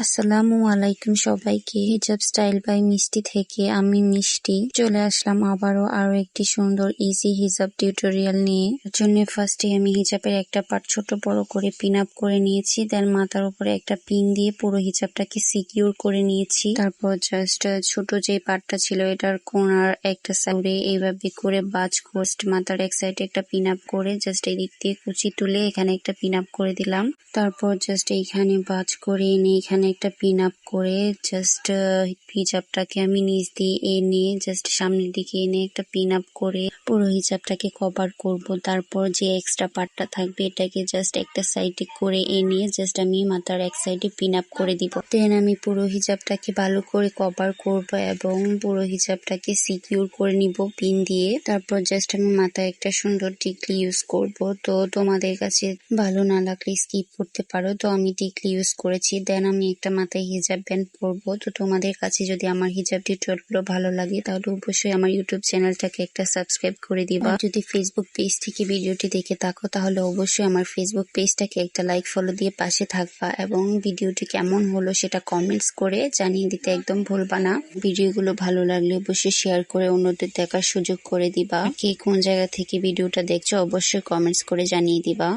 আসসালামু আলাইকুম সবাইকে। হিজাব স্টাইল বাই মিষ্টি থেকে আমি মিষ্টি চলে আসলাম আরো একটি সুন্দর ইজি হিজাব টিউটোরিয়াল নিয়ে। এর জন্য ফার্স্টে আমি হিজাবের একটা পার্ট ছোট বড় করে পিন আপ করে নিয়েছি, দেন মাথার উপরে একটা পিন দিয়ে পুরো হিজাবটাকে সিকিউর করে নিয়েছি। তারপর জাস্ট ছোট যে পার্টটা ছিল এটার কোণার একটা সাইডে এইভাবে করে বাজ কোস্ট মাথার এক সাইডে একটা পিন আপ করে জাস্ট এদিক দিয়ে কুচি তুলে এখানে একটা পিন আপ করে দিলাম। তারপর জাস্ট এইখানে বাজ করে এনে এখানে একটা পিন আপ করে জাস্ট হিজাবটাকে আমি নিচ দিয়ে এনে জাস্ট সামনের দিকে এনে একটা পিন আপ করে পুরো হিজাবটাকে কভার করব। তারপর যে এক্সট্রা পার্টটা থাকবে এটাকে জাস্ট একটা সাইডে করে এনে জাস্ট আমি মাথার এক সাইডে পিন আপ করে দিব। দেন আমি পুরো হিজাবটাকে ভালো করে কভার করব এবং পুরো হিজাবটাকে সিকিউর করে নিব পিন দিয়ে। তারপর জাস্ট আমি মাথায় একটা সুন্দর টিকলি ইউজ করব। তো তোমাদের কাছে ভালো না লাগলে স্কিপ করতে পারো, তো আমি টিকলি ইউজ করেছি। দেন আমি একটা মাথায় হিজাব ব্যান্ড পরবো। তো তোমাদের কাছে যদি আমার হিজাব টিউটোরিয়ালগুলো ভালো লাগে তাহলে অবশ্যই আমার ইউটিউব চ্যানেলটাকে একটা সাবস্ক্রাইব করে দিবা। যদি ফেসবুক পেজ থেকে ভিডিওটি দেখে থাকো তাহলে অবশ্যই আমার ফেসবুক পেজটাকে একটা লাইক ফলো দিয়ে পাশে থাকবা এবং ভিডিওটি কেমন হলো সেটা কমেন্টস করে জানিয়ে দিতে একদম ভুলবা না। ভিডিওগুলো ভালো লাগলে অবশ্যই শেয়ার করে অন্যদের দেখার সুযোগ করে দিবা। কে কোন জায়গা থেকে ভিডিওটা দেখছো অবশ্যই কমেন্টস করে জানিয়ে দিবা।